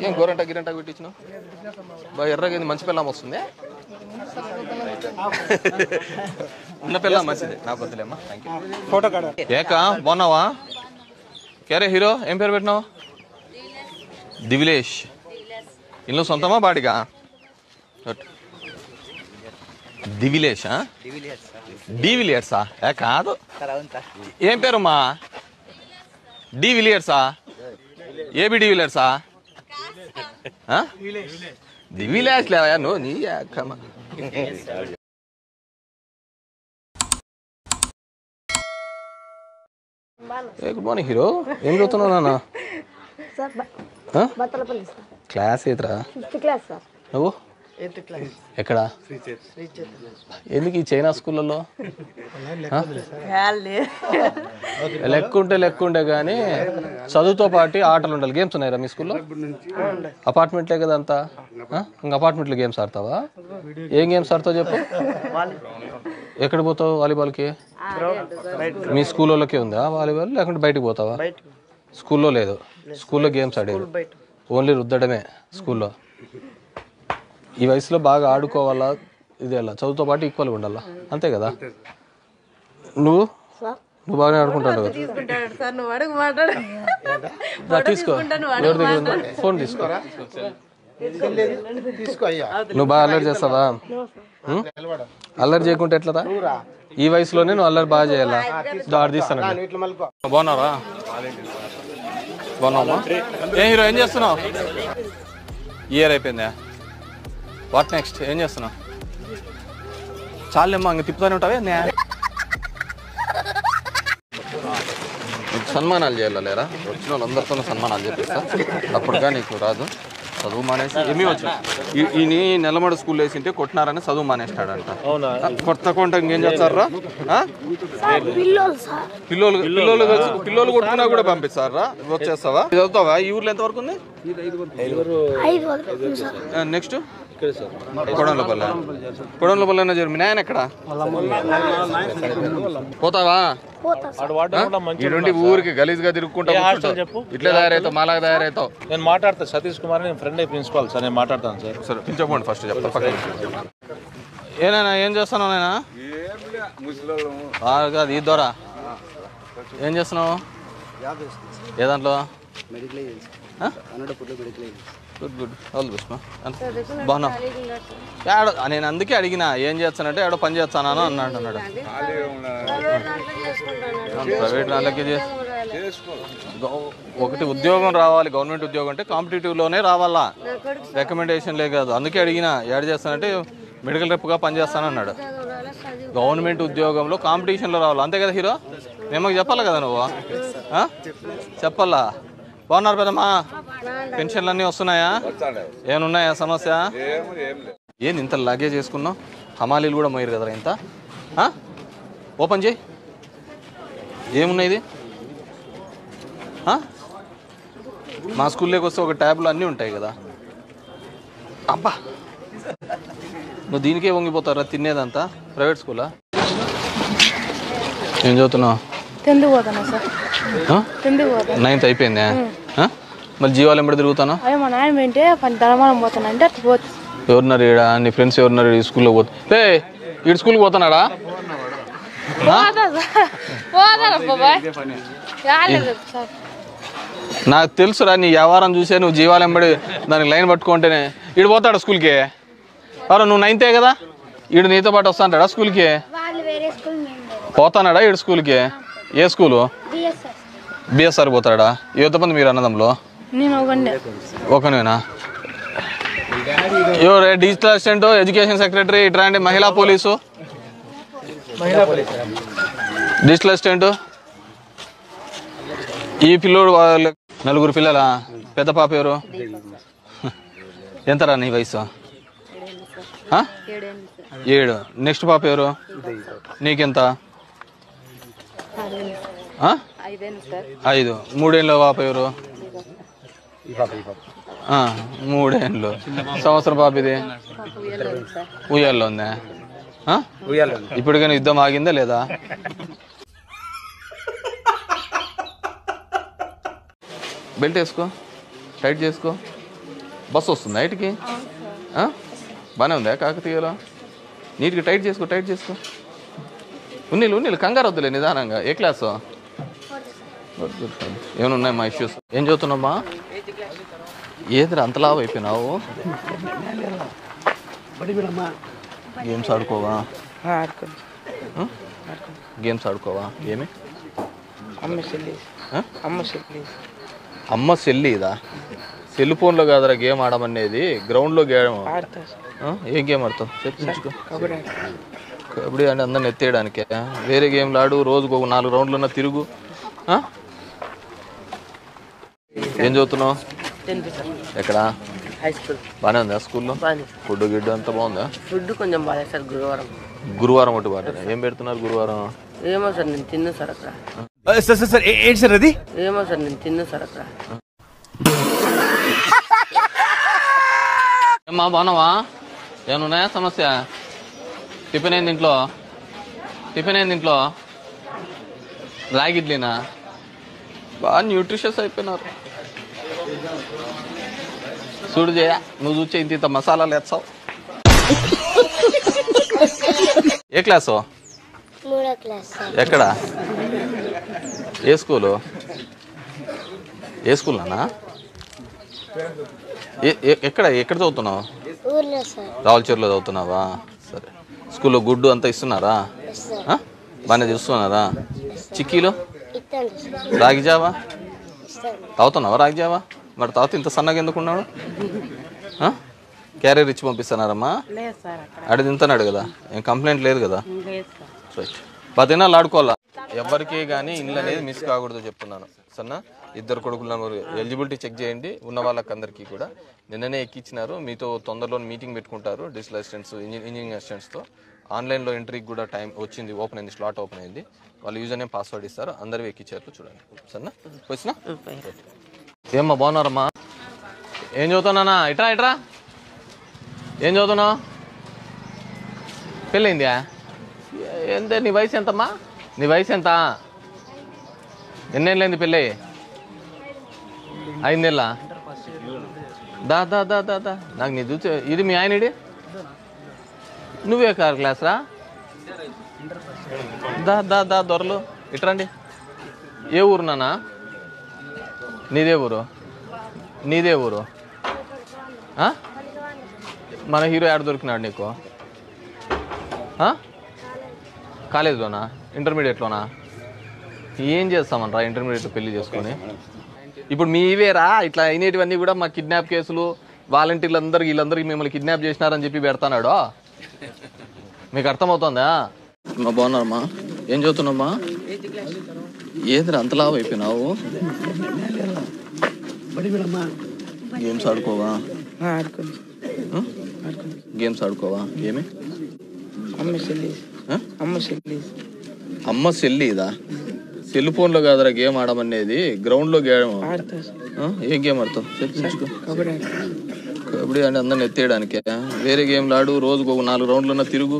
ఏం గోరంట గిరంట పెట్టించిన బాగా ఎర్రగా మంచి పిల్లం వస్తుంది ఉన్న పిల్ల మంచిది నాకు వద్దులేమ్మా ఫోటో ఏకా బాగున్నావా కేరే హీరో ఏం పేరు పెట్టినావు దివిలేష్ ఇల్లు సొంతమా బాడిగా దివిలేషా డివిలియర్సా ఏ కాదు ఏం పేరుమ్మా డివిలియర్సా ఏబి డివిలియర్సా దివిలేష్ లేవా నువ్వు నీ గుడ్ మార్నింగ్ హీరో ఏం చదువుతున్నావు నాన్న క్లాస్ ఏతరా నువ్వు ఎక్కడ ఎందుకు ఈ చైనా స్కూళ్ళలో లెక్కుంటే కానీ చదువుతో పాటు ఆటలు ఉండాలి గేమ్స్ ఉన్నాయిరా మీ స్కూల్లో అపార్ట్మెంట్లే కదా అంతా ఇంకా అపార్ట్మెంట్లో గేమ్స్ ఆడతావా ఏం గేమ్స్ ఆడతావు చెప్పు ఎక్కడ పోతావు వాలీబాల్కి మీ స్కూల్లోకే ఉందా వాలీబాల్ లేకుంటే బయటకు పోతావా స్కూల్లో లేదు స్కూల్లో గేమ్స్ ఆడేది ఓన్లీ రుద్దడమే స్కూల్లో ఈ వయసులో బాగా ఆడుకోవాలా ఇది అలా చదువుతో పాటు ఈక్వల్గా ఉండాలా అంతే కదా నువ్వు బాగానే ఆడుకుంటాడు తీసుకో ఎవరి దగ్గర ఉందా ఫోన్ తీసుకో నువ్వు బాగా అల్లరి చేస్తావా అల్లరి చేయకుంటే ఎట్లరా ఈ వయసులోనే నువ్వు అల్లరి బాగా చేయాలా దాడి తీస్తాను బాగున్నావా బాగున్నావా ఏం హీరో ఏం చేస్తున్నావు ఇయర్ అయిపోయిందా వాట్ నెక్స్ట్ ఏం చేస్తున్నావు చాలేమ్మా ఇంక తిప్పుతానే ఉంటావే నీకు సన్మానాలు చేయాలా లేరా వచ్చిన వాళ్ళందరితో సన్మానాలు చేపిస్తా అప్పుడుగా నీకు రాదు చదువు మానేసి ఏమీ వచ్చు ఈ నెలమడ స్కూల్లో వేసింటే కొట్టినారని చదువు మానేస్తాడంట కొత్త కొంట ఇంకేం చేస్తారా పిల్లలు కొట్టుకున్నా కూడా పంపిస్తారా వచ్చేస్తావా చదువుతావా ఈ ఊర్లో ఎంతవరకు ఉంది నెక్స్ట్ కొడంలోపల్లి జరు మీ నాయన ఎక్కడ పోతావా ఇటువంటి ఊరికి గలీజ్ గా తిరుగుకుంటా ఇట్లా తయారవుతావు మాలాగా తయారవుతావు నేను మాట్లాడతా సతీష్ కుమార్ నేను ఫ్రెండ్ ప్రిన్సిపాల్ సార్ నేను మాట్లాడతాను సార్ సరే పిలిచకపోండి ఫస్ట్ చెప్తా ఏనైనా ఏం చేస్తున్నావు నాయనా కాదు ఈ ద్వారా ఏం చేస్తున్నావు ఏ దాంట్లో good good all the best బాగున్నా నేను అందుకే అడిగినా ఏం చేస్తానంటే ఆడో పని చేస్తాను అన్నాడు ప్రైవేట్ దాంట్లోకి ఒకటి ఉద్యోగం రావాలి గవర్నమెంట్ ఉద్యోగం అంటే కాంపిటేటివ్లోనే రావాలా రికమెండేషన్లే కాదు అందుకే అడిగినా ఏడు చేస్తానంటే మెడికల్ రెప్గా పనిచేస్తాను అన్నాడు గవర్నమెంట్ ఉద్యోగంలో కాంపిటీషన్లో రావాలి అంతే కదా హీరో మేము చెప్పాలి కదా నువ్వు చెప్పాలా బాగున్నారు పెద్దమ్మా పెన్షన్లు అన్నీ వస్తున్నాయా ఏమన్నాయా సమస్య ఏంది ఇంత లగేజ్ చేసుకున్నావు హమాలీలు కూడా మోయరు కదరా ఇంత ఓపెన్ చేయి ఏమున్నాయి ఇది మా స్కూల్లోకి వస్తే ఒక ట్యాబ్లో అన్నీ ఉంటాయి కదా అబ్బా నువ్వు దీనికే వంగిపోతారా తినేదంతా ప్రైవేట్ స్కూలా ఏం చదువుతున్నావు 10th పోతాను సార్ 9th అయిపోయిందా మళ్ళీ జీవాలు ఎంబడి తిరుగుతాను మా నాయన ఏంటే ధర్మానం పోతానంటే ఎవరున్నారు ఈడ నీ ఫ్రెండ్స్ ఎవరున్నారు ఈ స్కూల్లో పోతే ఈ స్కూల్కి పోతున్నాడా నాకు తెలుసురా నీ వ్యవహారం చూసే నువ్వు జీవాలు ఎంబడి దానికి లైన్ పట్టుకుంటేనే ఈడు పోతాడా స్కూల్కి ఎవరు నువ్వు 9th కదా ఈడు నీతో పాటు వస్తాంటాడా స్కూల్కి పోతానాడా ఈడు స్కూల్కి ఏ స్కూలు బిఎస్ఆర్ పోతాడా ఎంతమంది మీరు అన్నదంలో ఒకనేనా ఎవరు డిజిటల్ అసిస్టెంట్ ఎడ్యుకేషన్ సెక్రటరీ ఇట్లాంటి మహిళా పోలీసు డిజిటల్ అసిస్టెంట్ ఈ పిల్లోడు వాళ్ళు 4 పిల్లలా పెద్ద పాప ఎవరు ఎంతరా నీ వయసు 7 నెక్స్ట్ పాప ఎవరు నీకెంత 5 3 ఏళ్ళ పాప ఎవరు 3 ఏళ్ళు సంవత్సరం పాప ఇది ఉయ్యాల్లో ఉందా ఇప్పటికైనా యుద్ధం ఆగిందా లేదా బెల్ట్ వేసుకో టైట్ చేసుకో. బస్సు వస్తుంది నైట్కి. బాగానే ఉందా కాకతీయలో? నీట్గా టైట్ చేసుకో. ఉన్నీళ్ళు కంగారు వద్దులే, నిదానంగా. ఏ క్లాసు? ఏమైనా ఉన్నాయి మా ఇష్యూస్? ఏం చదువుతున్నామ్మా? ఏదిరా అంతలా అయిపోయినావు? గేమ్స్ ఆడుకోవా? గేమ్స్ ఆడుకోవా? ఏమి? అమ్మ సెల్లి ఇదా? సెల్ ఫోన్లో కాదురా గేమ్ ఆడమనేది, గ్రౌండ్లో గేమ్. ఏం గేమ్ ఆడతావు? చెప్పించుకో. కబడ్డీ అంటే అందరిని ఎత్తేయడానికే. వేరే గేమ్లు ఆడు, రోజుకు ఒక 4 రౌండ్లన్నా తిరుగు. ఏం చదువుతున్నావు? ఎక్కడ? బాగానే ఉందా స్కూల్లో? ఫుడ్ గిడ్డు అంతా బాగుందా? ఫుడ్ కొంచెం బాగాలేదు సార్. గురువారం ఒకటి బాగా. ఏం పెడుతున్నారు గురువారం? ఏమో సార్ నేను తిన్నా సార్ అక్కడ. ఏంటి సార్ అది? ఏమో సార్ నేను తిన్నా సార్ అక్కడ. ఏమ్మా బాగున్నావా? ఏమన్నాయా సమస్య? టిఫిన్ ఏంది ఇంట్లో? రాగి ఇడ్లీనా? బాగా న్యూట్రిషియస్ అయిపోయినారు. చూడు జయ, నువ్వు చూసే ఇంత మసాలాలు వేస్తావు. ఏ క్లాసు? 3వ క్లాస్. ఎక్కడ? ఏ స్కూలు నాన్న? ఎక్కడ చదువుతున్నావు? ఊర్లో సార్. రావులచేరులో చదువుతున్నావా? సరే. స్కూల్లో గుడ్డు అంతా ఇస్తున్నారా? బాగానే చూస్తున్నారా? చిక్కీలు? రాగి జావా తాగుతున్నావా? రాగి జావా మరి తాగుతూ ఇంత సన్నగా ఎందుకున్నాడు? క్యారియర్ ఇచ్చి పంపిస్తున్నారమ్మా? అడి తింటున్నాడు కదా, ఏం కంప్లైంట్ లేదు కదా? రైట్. 10 దినాలు ఆడుకోవాలా. ఎవరికి కానీ ఇల్లు అనేది మిస్ కాకూడదు చెప్తున్నాను. సన్నా 2 కొడుకులను ఎలిజిబిలిటీ చెక్ చేయండి. ఉన్న వాళ్ళకి అందరికీ కూడా నిన్ననే ఎక్కించినారు. మీతో తొందరలో మీటింగ్ పెట్టుకుంటారు డిజిటల్ అసిస్టెంట్స్, ఇంజనీరింగ్ అసిస్టెంట్స్తో. ఆన్లైన్లో ఎంట్రీకి కూడా టైం వచ్చింది, ఓపెన్ అయింది, స్లాట్ ఓపెన్ అయింది. వాళ్ళు యూజర్ నేమ్ పాస్వర్డ్ ఇస్తారు. అందరూ ఎక్కించారు చూడండి. సరేనా? వచ్చినా? ఏమ్మా బాగున్నారమ్మా? ఏం చదువుతున్నానా? ఇట్రా. ఏం చదువుతున్నావు? పెళ్ళైందా? ఎంత? నీ వయసు ఎంతమ్మా? నీ వయసు ఎంత? ఎన్నేళ్ళైంది పెళ్ళి? 5 ఏళ్ళ? దా నాకు నీ చూసి. ఇది మీ ఆయనడి? నువ్వే క్లాస్ రా? దా దొరలు ఇట్రండి. ఏ ఊరు నాన్న? నీదే ఊరు? మన హీరో యాడ్ దొరికినాడు నీకు? కాలేజ్లోనా? ఇంటర్మీడియట్లోనా? ఏం చేస్తామనరా ఇంటర్మీడియట్ పెళ్లి చేసుకొని? ఇప్పుడు మీవేరా ఇట్లా అయినటివన్నీ కూడా మా కిడ్నాప్ కేసులు, వాలంటీర్లందరికీ వీళ్ళందరికీ మిమ్మల్ని కిడ్నాప్ చేసినారని చెప్పి పెడతానాడు. మీకు అర్థమవుతుందా? మా బాగున్నారమ్మా? ఏం చదువుతున్నామ్మా? ఏదిరా అంతలా అయిపోయినావు? గేమ్స్ ఆడుకోవా? గేమ్స్ ఆడుకోవా? ఏమి? అమ్మ సెల్లి ఇదా? సెల్ ఫోన్లో కాదురా గేమ్ ఆడమనేది, గ్రౌండ్లో గేమ్. ఏం గేమ్ ఆడతావు? చెప్పించుకో. కబడ్డీ అంటే అందరిని ఎత్తేయడానికే. వేరే గేమ్లు ఆడు, రోజుకు ఒక 4 రౌండ్లన్నా తిరుగు.